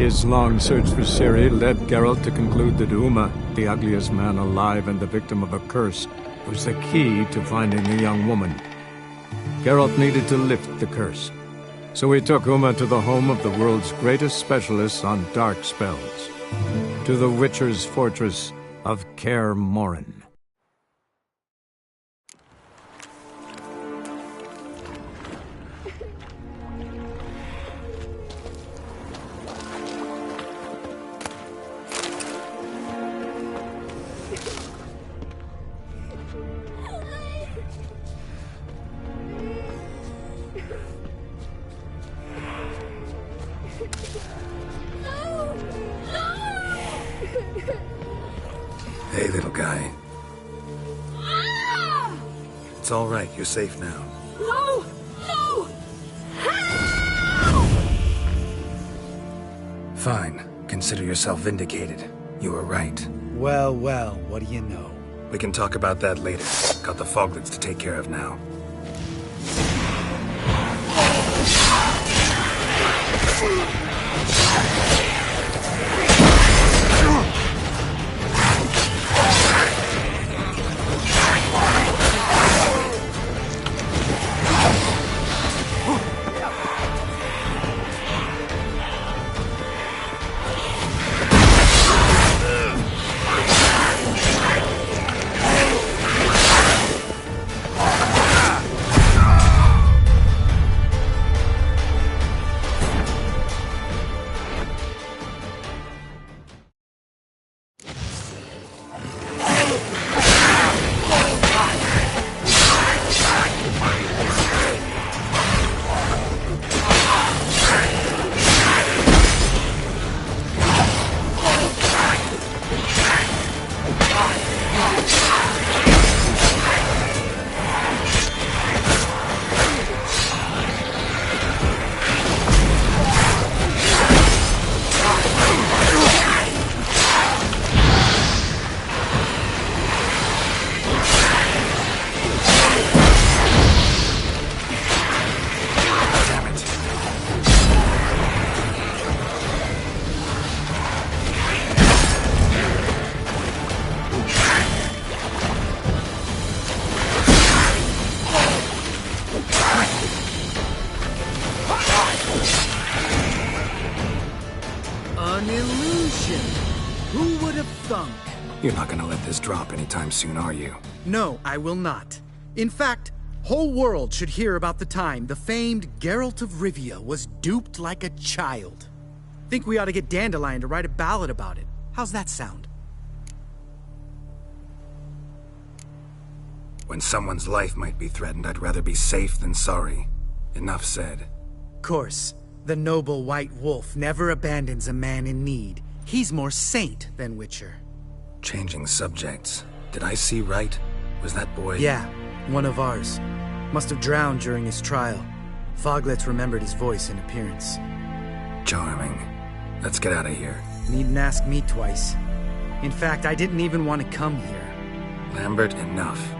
His long search for Ciri led Geralt to conclude that Uma, the ugliest man alive and the victim of a curse, was the key to finding the young woman. Geralt needed to lift the curse, so he took Uma to the home of the world's greatest specialists on dark spells, to the Witcher's fortress of Kaer Morhen. Hey, little guy. It's all right. You're safe now. No! No! Fine. Consider yourself vindicated. You were right. Well, well, what do you know? We can talk about that later. Got the Foglets to take care of now. An illusion! Who would have thunk? You're not gonna let this drop anytime soon, are you? No, I will not. In fact, whole world should hear about the time the famed Geralt of Rivia was duped like a child. Think we ought to get Dandelion to write a ballad about it. How's that sound? When someone's life might be threatened, I'd rather be safe than sorry. Enough said. Course, the noble White Wolf never abandons a man in need. He's more saint than Witcher. Changing subjects. Did I see right? Was that boy? Yeah, one of ours. Must have drowned during his trial. Foglets remembered his voice and appearance. Charming. Let's get out of here. Needn't ask me twice. In fact, I didn't even want to come here. Lambert, enough.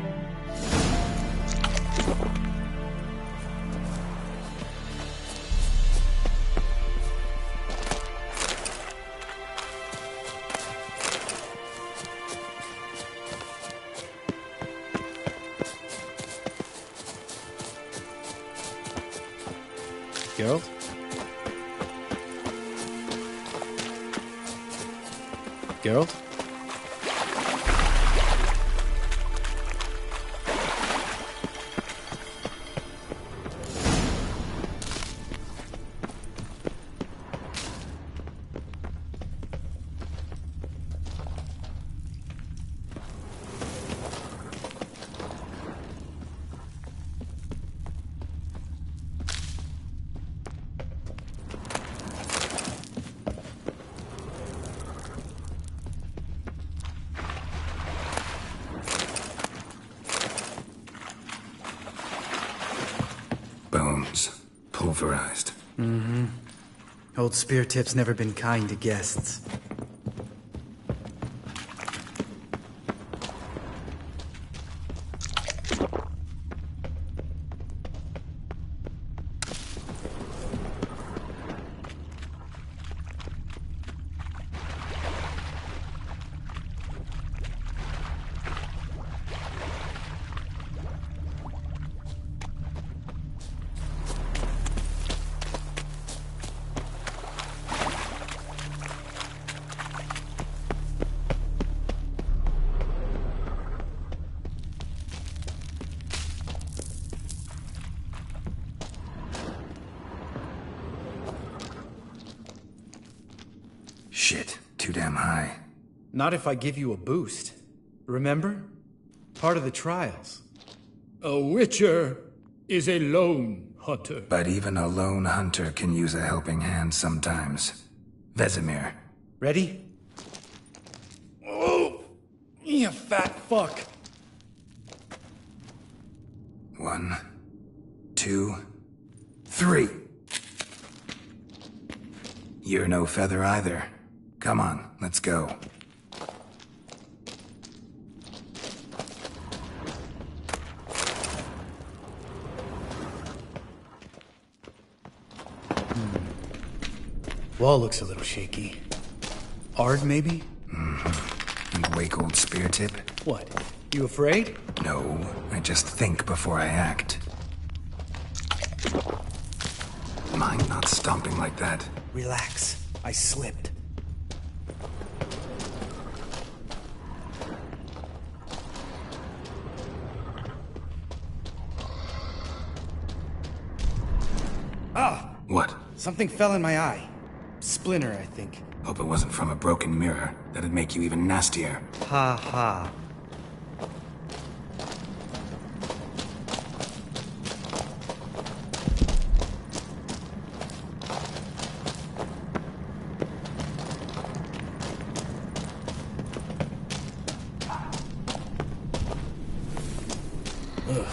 Geralt? Geralt? Bones. Pulverized. Mm-hmm. Old Speartip's never been kind to guests. Shit, too damn high. Not if I give you a boost. Remember? Part of the trials. A witcher is a lone hunter. But even a lone hunter can use a helping hand sometimes. Vesemir. Ready? Oh! You fat fuck! 1, 2, 3. You're no feather either. Come on, let's go. Wall looks a little shaky. Ard, maybe? And wake old spear tip? What? You afraid? No, I just think before I act. Mind not stomping like that. Relax. I slipped. Ah! What? Something fell in my eye. Splinter, I think. Hope it wasn't from a broken mirror. That'd make you even nastier. Ha ha. Ugh.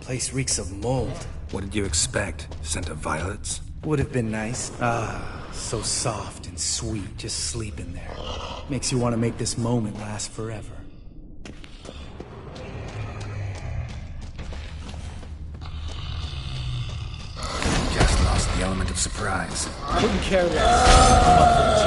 Place reeks of mold. What did you expect? Scent of violets? Would have been nice. Ah, so soft and sweet, just sleeping there. Makes you want to make this moment last forever. Just lost the element of surprise. Couldn't care less.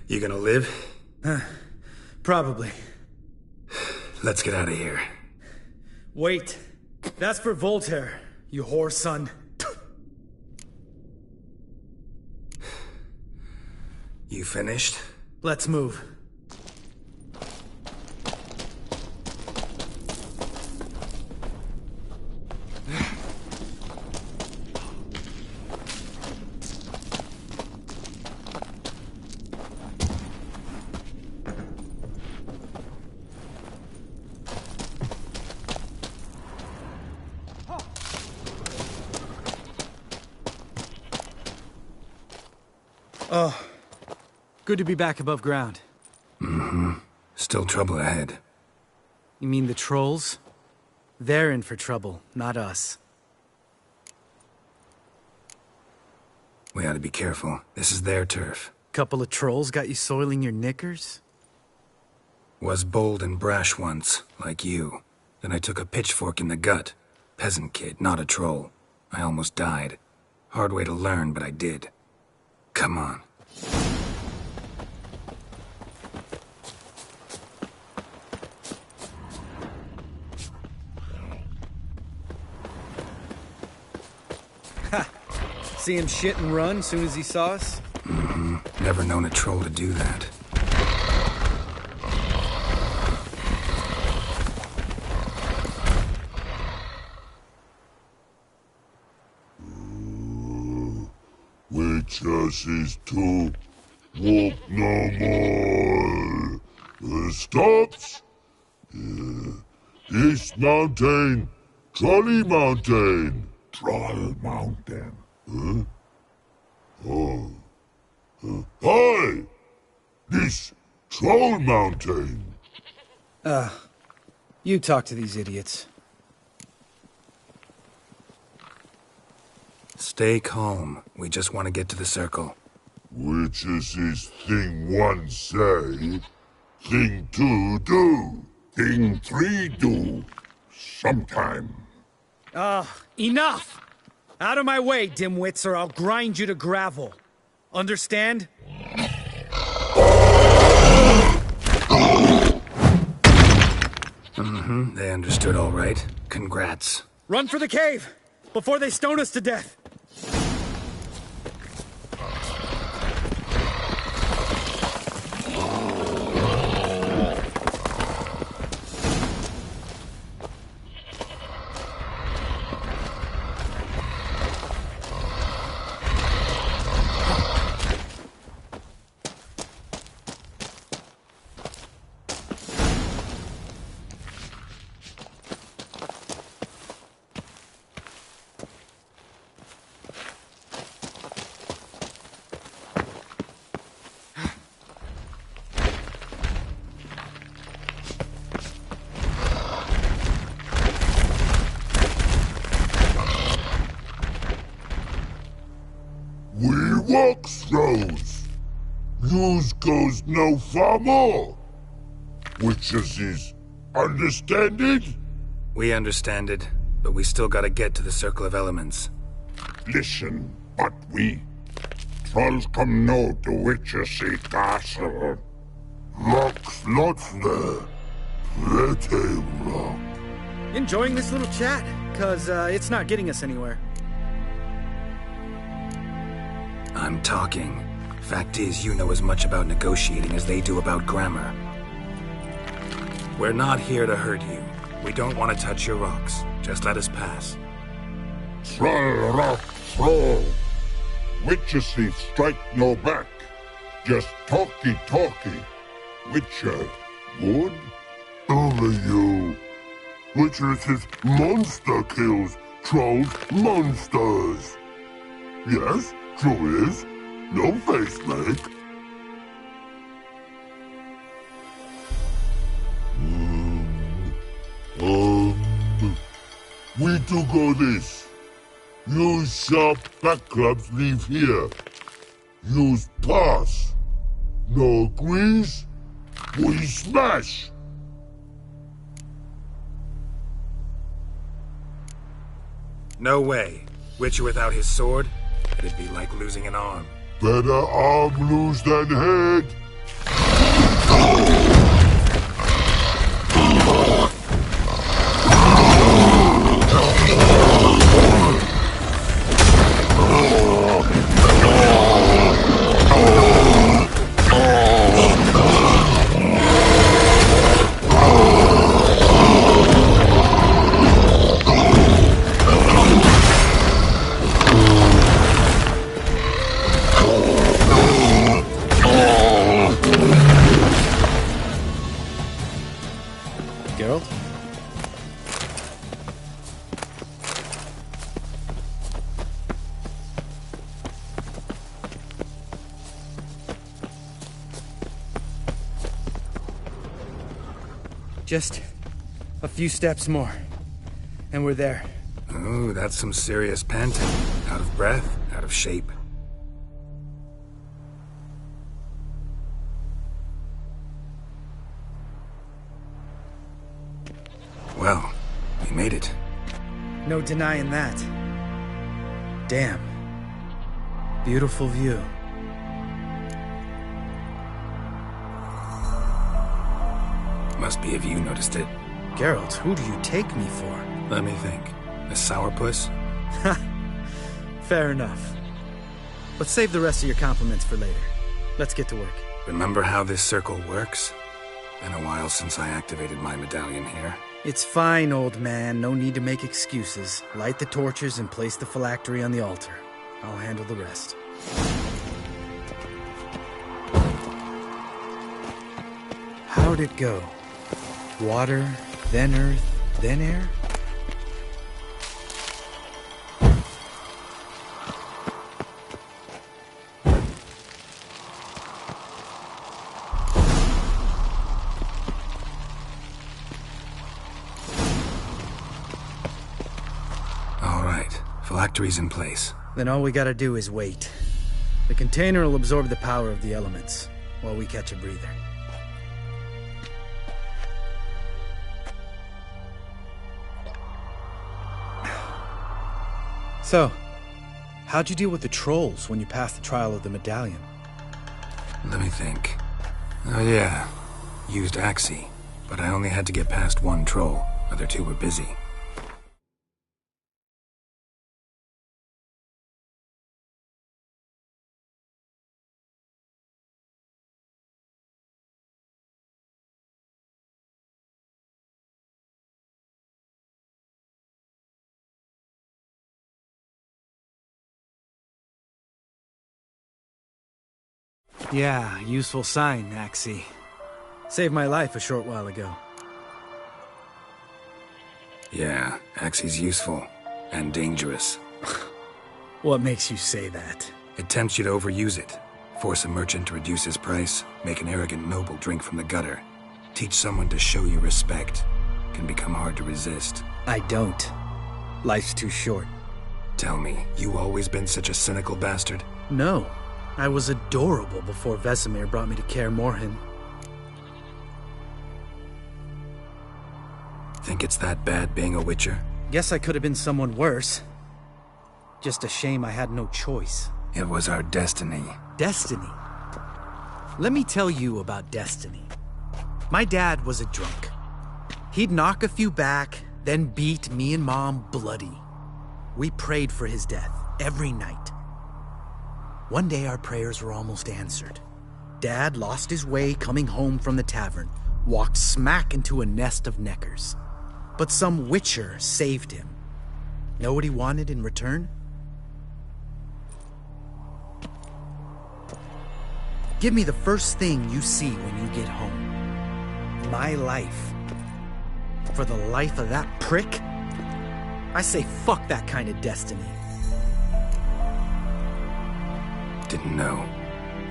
You gonna live? Probably. Let's get out of here. Wait. That's for Voltaire, you whore son. You finished? Let's move. Oh, good to be back above ground. Still trouble ahead. You mean the trolls? They're in for trouble, not us. We ought to be careful. This is their turf. Couple of trolls got you soiling your knickers? Was bold and brash once, like you. Then I took a pitchfork in the gut. Peasant kid, not a troll. I almost died. Hard way to learn, but I did. Come on. See him shit and run as soon as he saw us? Never known a troll to do that. Which us is two? Walk no more. Stops. East Mountain. Trolley Mountain. Troll Mountain. Hi! This Troll Mountain. You talk to these idiots. Stay calm. We just want to get to the circle. Which is his thing one say, thing two do, thing three do, sometime. Enough! Out of my way, dimwits, or I'll grind you to gravel. Understand? They understood all right. Congrats. Run for the cave! Before they stone us to death! We walks roads. Yous goes no far more. Which is understand it? We understand it, but we still gotta get to the Circle of Elements. Listen, but we trolls come no to Witchersea Castle. Rocks lots there. Pretty rock. Enjoying this little chat? Cause, it's not getting us anywhere. I'm talking. Fact is, you know as much about negotiating as they do about grammar. We're not here to hurt you. We don't want to touch your rocks. Just let us pass. Troll rock troll. Witchersea strike no back. Just talky. Witcher, good? Only you. Witchersea monster kills trolls monsters. Yes, true is. No face make. We do go this. Use sharp back clubs leave here. Use pass. No agrees? We smash. No way. Witcher without his sword? It'd be like losing an arm. Better arm lose than head. Geralt? Just a few steps more, and we're there. Ooh, that's some serious panting. Out of breath, out of shape. Well, we made it. No denying that. Damn. Beautiful view. Must be if you noticed it. Geralt, who do you take me for? Let me think. A sourpuss? Fair enough. But save the rest of your compliments for later. Let's get to work. Remember how this circle works? Been a while since I activated my medallion here. It's fine, old man. No need to make excuses. Light the torches and place the phylactery on the altar. I'll handle the rest. how'd it go? Water, then earth, then air? All right, phylactery's in place. Then all we gotta do is wait. The container will absorb the power of the elements, while we catch a breather. So, how'd you deal with the trolls when you passed the trial of the medallion? Let me think. Oh yeah, used Axii, but I only had to get past one troll. Other two were busy. Yeah, useful sign, Axii. Saved my life a short while ago. Yeah, Axii's useful. And dangerous. What makes you say that? It tempts you to overuse it. Force a merchant to reduce his price, make an arrogant noble drink from the gutter. Teach someone to show you respect. Can become hard to resist. I don't. Life's too short. Tell me, you always been such a cynical bastard? No. I was adorable before Vesemir brought me to Kaer Morhen. Think it's that bad being a witcher? Guess I could have been someone worse. Just a shame I had no choice. It was our destiny. Destiny? Let me tell you about destiny. My dad was a drunk. He'd knock a few back, then beat me and Mom bloody. We prayed for his death every night. One day our prayers were almost answered. Dad lost his way coming home from the tavern, walked smack into a nest of neckers. But some witcher saved him. Know what he wanted in return? Give me the first thing you see when you get home. My life. For the life of that prick? I say fuck that kind of destiny. Didn't know.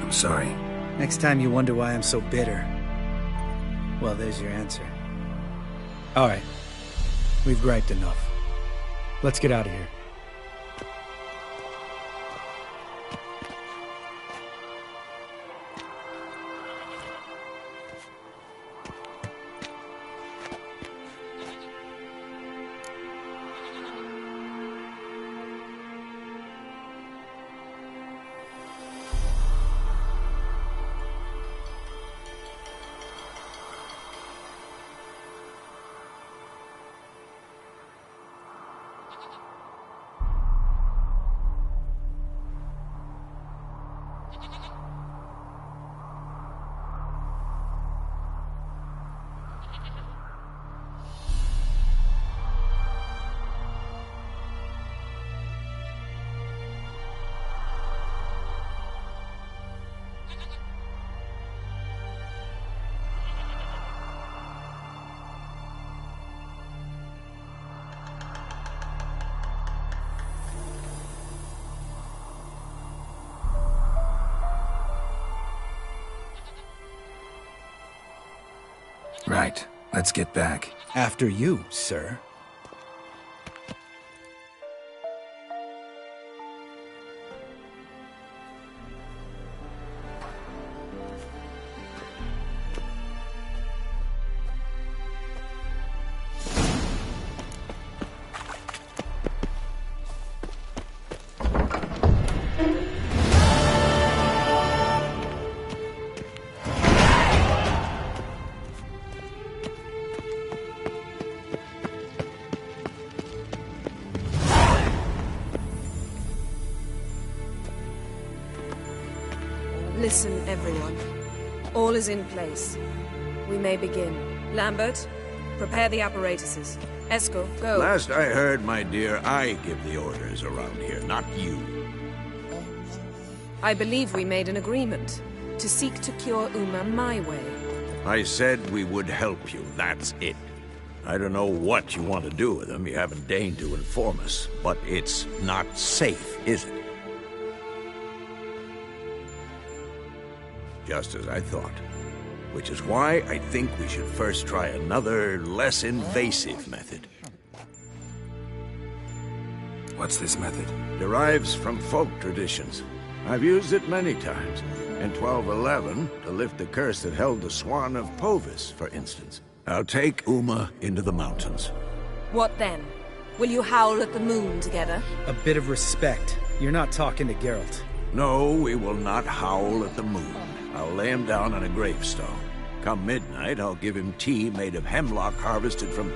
I'm sorry. Next time you wonder why I'm so bitter, well, there's your answer. All right. We've griped enough. Let's get out of here. Right. Let's get back. After you, sir. Listen, everyone. All is in place. We may begin. Lambert, prepare the apparatuses. Eskel, go. Last I heard, my dear, I give the orders around here, not you. I believe we made an agreement to seek to cure Uma my way. I said we would help you, that's it. I don't know what you want to do with them, you haven't deigned to inform us, but it's not safe, is it? Just as I thought. Which is why I think we should first try another, less invasive method. What's this method? Derives from folk traditions. I've used it many times. In 1211, to lift the curse that held the Swan of Povis, for instance. I'll take Uma into the mountains. What then? Will you howl at the moon together? A bit of respect. You're not talking to Geralt. No, we will not howl at the moon. I'll lay him down on a gravestone. Come midnight, I'll give him tea made of hemlock harvested from...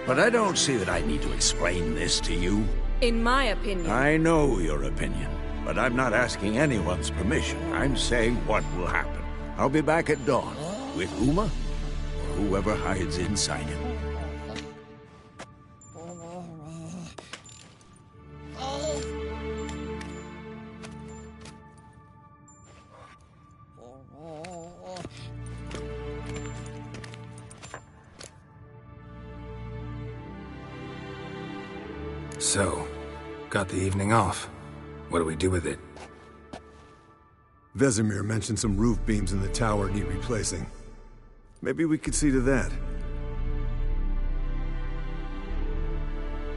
But I don't see that I need to explain this to you. In my opinion... I know your opinion, but I'm not asking anyone's permission. I'm saying what will happen. I'll be back at dawn, with Uma, or whoever hides inside him. So, got the evening off. What do we do with it? Vesemir mentioned some roof beams in the tower need replacing. Maybe we could see to that.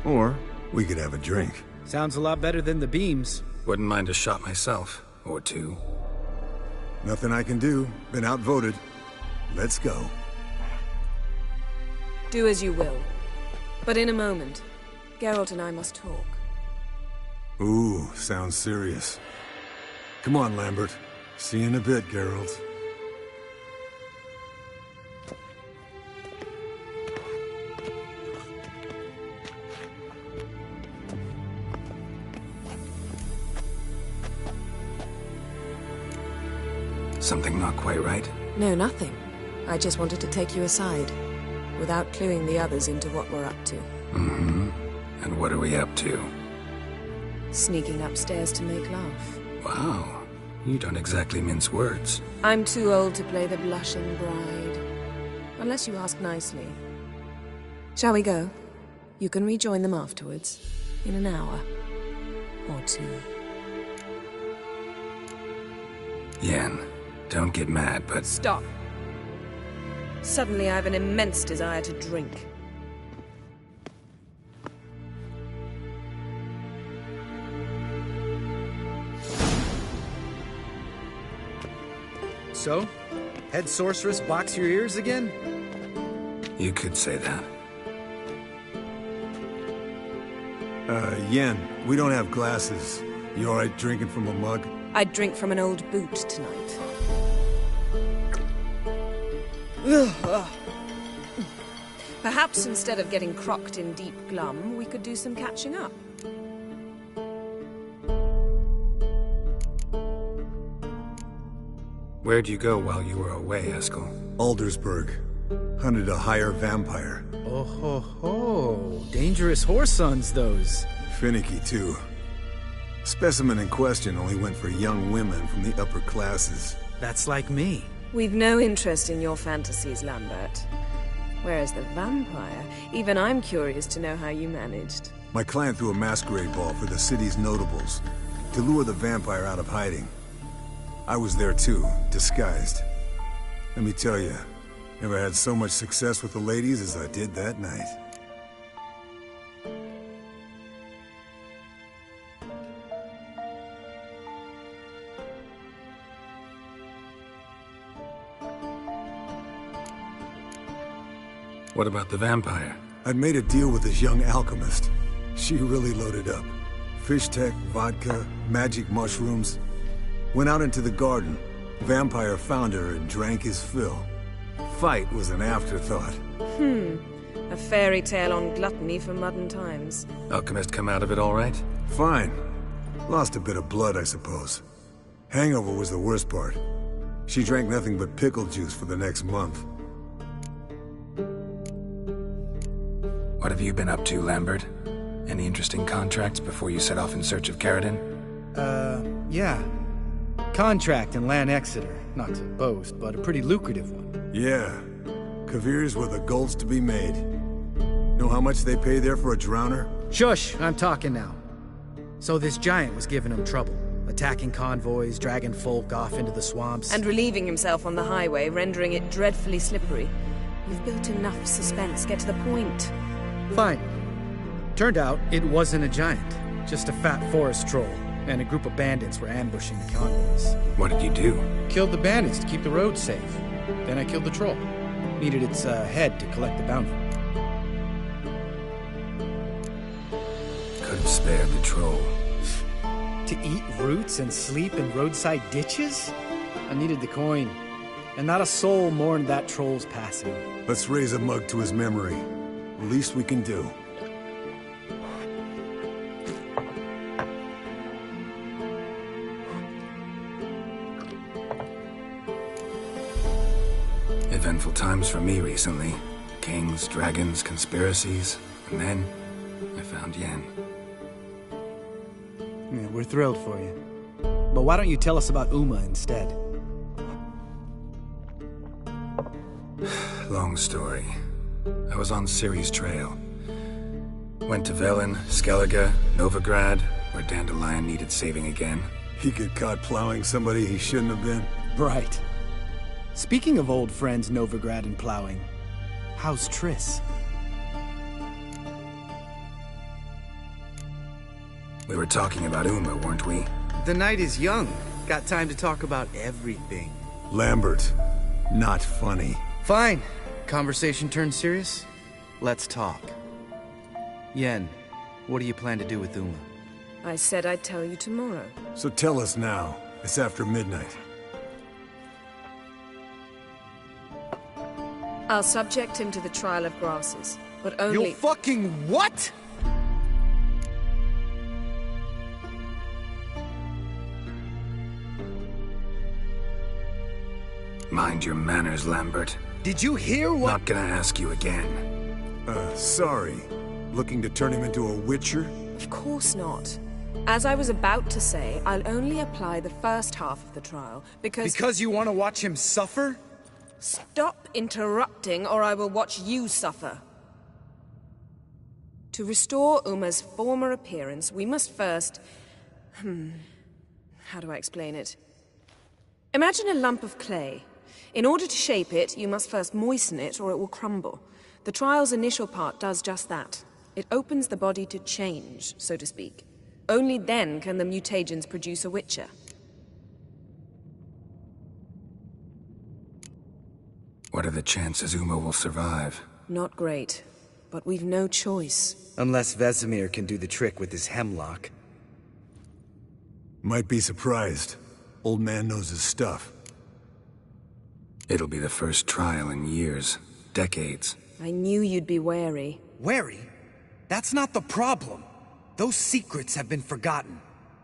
Or we could have a drink. Sounds a lot better than the beams. Wouldn't mind a shot myself, or two. Nothing I can do. Been outvoted. Let's go. Do as you will. But in a moment, Geralt and I must talk. Ooh, sounds serious. Come on, Lambert. See you in a bit, Geralt. Something not quite right? No, nothing. I just wanted to take you aside, without cluing the others into what we're up to. Mm-hmm. And what are we up to? Sneaking upstairs to make love. Wow. You don't exactly mince words. I'm too old to play the blushing bride. Unless you ask nicely. Shall we go? You can rejoin them afterwards. In an hour. Or two. Yen, don't get mad, but... Stop. Suddenly I have an immense desire to drink. So? Head sorceress box your ears again? You could say that. Yen, we don't have glasses. You alright drinking from a mug? I'd drink from an old boot tonight. Perhaps instead of getting crocked in deep glum, we could do some catching up. Where'd you go while you were away, Eskel? Aldersburg. Hunted a higher vampire. Oh ho ho. Dangerous whoresons, those. Finicky, too. Specimen in question only went for young women from the upper classes. That's like me. We've no interest in your fantasies, Lambert. Whereas the vampire, even I'm curious to know how you managed. My client threw a masquerade ball for the city's notables to lure the vampire out of hiding. I was there too, disguised. Let me tell you, never had so much success with the ladies as I did that night. What about the vampire? I'd made a deal with this young alchemist. She really loaded up. Fish tech, vodka, magic mushrooms. Went out into the garden. Vampire found her and drank his fill. Fight was an afterthought. A fairy tale on gluttony for modern times. Alchemist come out of it all right? Fine. Lost a bit of blood, I suppose. Hangover was the worst part. She drank nothing but pickle juice for the next month. What have you been up to, Lambert? Any interesting contracts before you set off in search of Caridin? Yeah. Contract in Lan Exeter. Not to boast, but a pretty lucrative one. Yeah. Kavir's were the golds to be made. Know how much they pay there for a drowner? Shush, I'm talking now. So this giant was giving him trouble. Attacking convoys, dragging folk off into the swamps. And relieving himself on the highway, rendering it dreadfully slippery. You've built enough suspense. Get to the point. Fine. Turned out it wasn't a giant. Just a fat forest troll. And a group of bandits were ambushing the convoys. What did you do? Killed the bandits to keep the road safe. Then I killed the troll. Needed its head to collect the bounty. Could have spared the troll. To eat roots and sleep in roadside ditches? I needed the coin. And not a soul mourned that troll's passing. Let's raise a mug to his memory. Least we can do. Eventful times for me recently. Kings, dragons, conspiracies. And then, I found Yen. Yeah, we're thrilled for you. But why don't you tell us about Uma instead? Long story. I was on Ciri's trail. Went to Velen, Skellige, Novigrad, where Dandelion needed saving again. He get caught plowing somebody he shouldn't have been. Right. Speaking of old friends Novigrad and plowing, how's Triss? We were talking about Uma, weren't we? The night is young. Got time to talk about everything. Lambert. Not funny. Fine. Conversation turned serious? Let's talk. Yen, what do you plan to do with Uma? I said I'd tell you tomorrow. So tell us now. It's after midnight. I'll subject him to the trial of grasses, but only— You fucking what?! Mind your manners, Lambert. Did you hear what— Not gonna ask you again. Sorry. Looking to turn him into a witcher? Of course not. As I was about to say, I'll only apply the first half of the trial, because— Because you want to watch him suffer? Stop interrupting, or I will watch you suffer. To restore Uma's former appearance, we must first— how do I explain it? Imagine a lump of clay. In order to shape it, you must first moisten it, or it will crumble. The trial's initial part does just that. It opens the body to change, so to speak. Only then can the mutagens produce a witcher. What are the chances Uma will survive? Not great, but we've no choice. Unless Vesemir can do the trick with his hemlock. Might be surprised. Old man knows his stuff. It'll be the first trial in years. Decades. I knew you'd be wary. Wary? That's not the problem. Those secrets have been forgotten.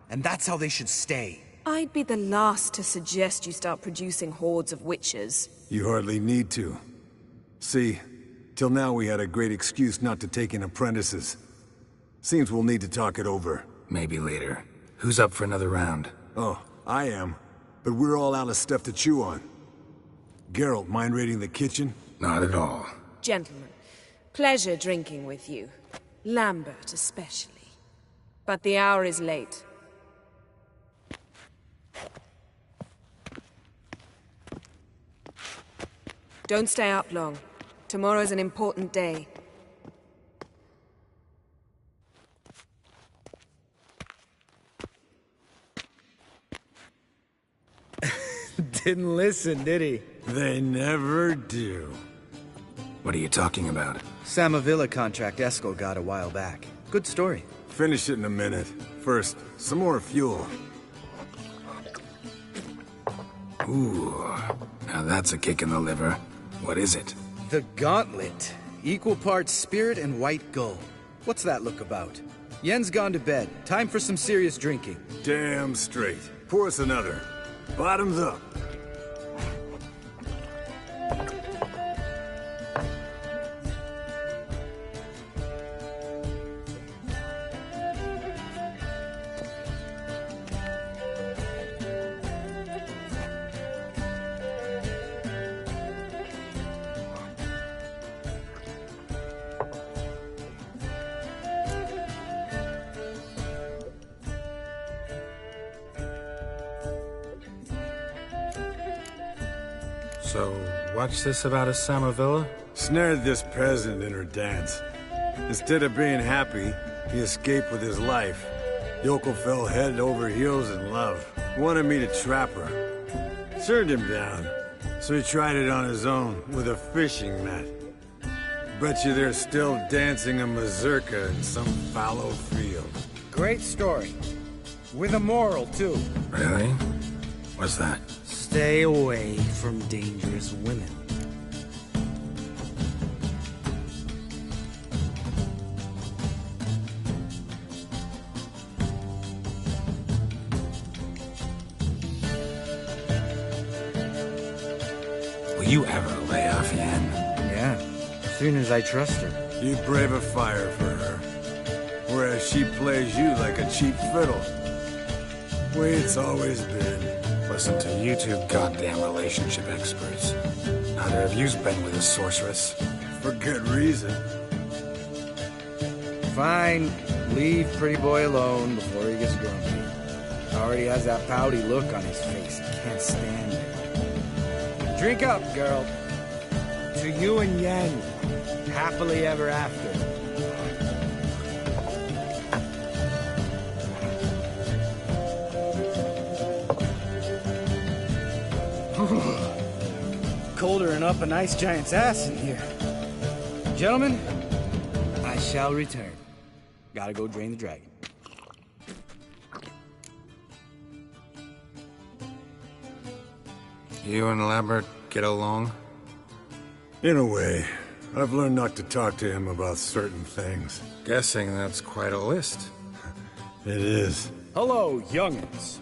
And that's how they should stay. I'd be the last to suggest you start producing hordes of witches. You hardly need to. See, till now we had a great excuse not to take in apprentices. Seems we'll need to talk it over. Maybe later. Who's up for another round? Oh, I am. But we're all out of stuff to chew on. Geralt, mind raiding the kitchen? Not at all. Gentlemen, pleasure drinking with you. Lambert especially. But the hour is late. Don't stay up long. Tomorrow's an important day. Didn't listen, did he? They never do. What are you talking about? Samavilla contract Eskel got a while back. Good story. Finish it in a minute. First, some more fuel. Ooh, now that's a kick in the liver. What is it? The Gauntlet. Equal parts spirit and white gull. What's that look about? Yen's gone to bed. Time for some serious drinking. Damn straight. Pour us another. Bottoms up. So, watch this about a Samavilla? Snared this peasant in her dance. Instead of being happy, he escaped with his life. Yoko fell head over heels in love. Wanted me to trap her. Turned him down. So he tried it on his own, with a fishing net. Bet you they're still dancing a mazurka in some fallow field. Great story. With a moral, too. Really? What's that? Stay away from dangerous women. Will you ever lay off, Yan? Yeah, as soon as I trust her. You brave a fire for her. Whereas she plays you like a cheap fiddle. Way it's always been. Listen to you two goddamn relationship experts. Neither of you's been with a sorceress. For good reason. Fine. Leave pretty boy alone before he gets grumpy. Already has that pouty look on his face. I can't stand it. Drink up, girl. To you and Yen. Happily ever after. Colder than up a nice giant's ass in here. Gentlemen, I shall return. Gotta go drain the dragon. You and Lambert get along? In a way. I've learned not to talk to him about certain things. Guessing that's quite a list. It is. Hello, young'uns.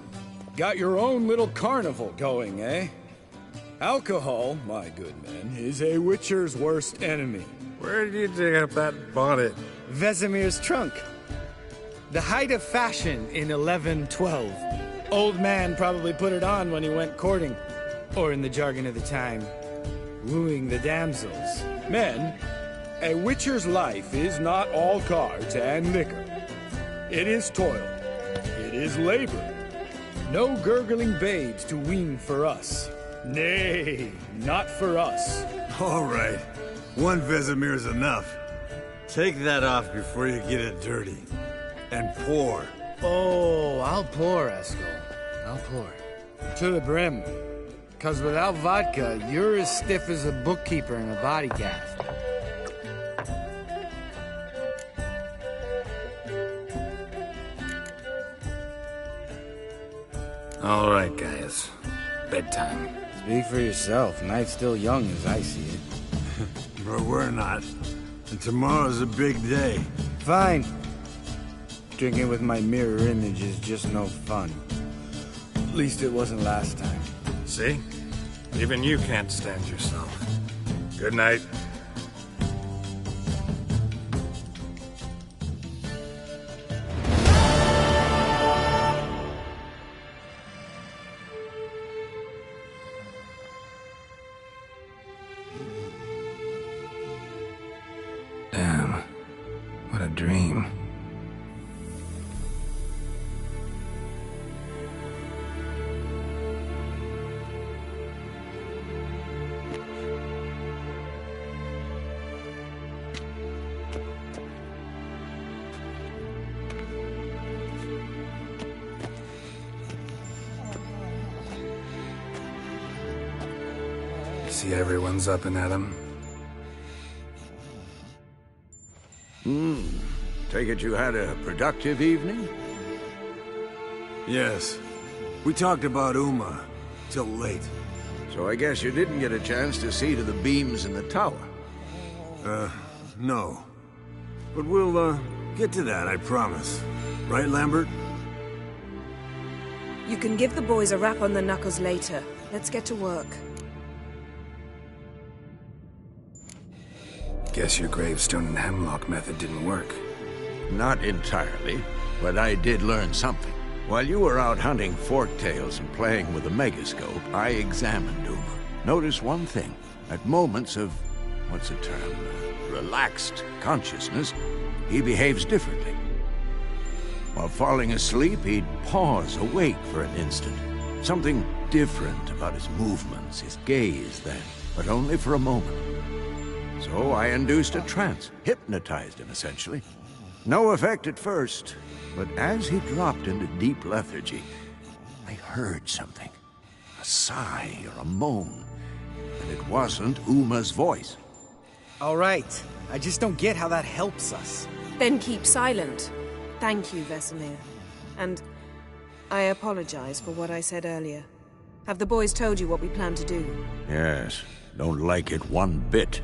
Got your own little carnival going, eh? Alcohol, my good men, is a witcher's worst enemy. Where did you dig up that bonnet? Vesemir's trunk. The height of fashion in 1112. Old man probably put it on when he went courting. Or in the jargon of the time, wooing the damsels. Men, a witcher's life is not all cards and liquor. It is toil. It is labor. No gurgling babes to wean for us. Nay, not for us. All right. One Vesemir's enough. Take that off before you get it dirty. And pour. Oh, I'll pour, Eskel. I'll pour. To the brim. 'Cause without vodka, you're as stiff as a bookkeeper in a body cast. All right, guys. Bedtime. Speak for yourself. Night's still young as I see it. But we're not. And tomorrow's a big day. Fine. Drinking with my mirror image is just no fun. At least it wasn't last time. See? Even you can't stand yourself. Good night. Damn. What a dream. See everyone's up and at 'em. Take it you had a productive evening? Yes. We talked about Uma. Till late. So I guess you didn't get a chance to see to the beams in the tower. No. But we'll, get to that, I promise. Right, Lambert? You can give the boys a rap on the knuckles later. Let's get to work. Guess your gravestone and hemlock method didn't work. Not entirely, but I did learn something. While you were out hunting forktails and playing with the megascope, I examined Uma. Notice one thing. At moments of, what's the term, relaxed consciousness, he behaves differently. While falling asleep, he'd pause awake for an instant, Something different about his movements, his gaze then, but only for a moment. So I induced a trance, hypnotized him essentially. No effect at first, but as he dropped into deep lethargy, I heard something. A sigh or a moan, and it wasn't Uma's voice. All right. I just don't get how that helps us. Then keep silent. Thank you, Vesemir. And I apologize for what I said earlier. Have the boys told you what we plan to do? Yes, don't like it one bit,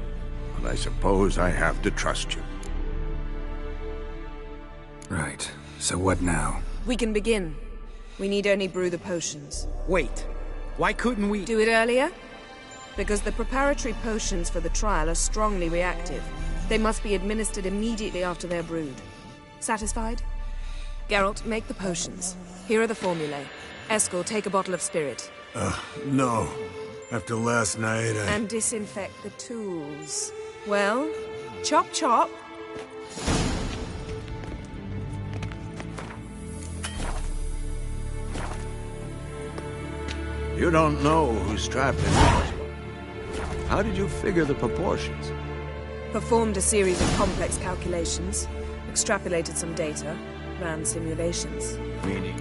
but I suppose I have to trust you. Right. So what now? We can begin. We need only brew the potions. Wait. Why couldn't we... Do it earlier? Because the preparatory potions for the trial are strongly reactive. They must be administered immediately after they're brewed. Satisfied? Geralt, make the potions. Here are the formulae. Eskel, take a bottle of spirit. No. After last night, And disinfect the tools. Well, chop chop. You don't know who's trapped in what. How did you figure the proportions? Performed a series of complex calculations, extrapolated some data, ran simulations. Meaning?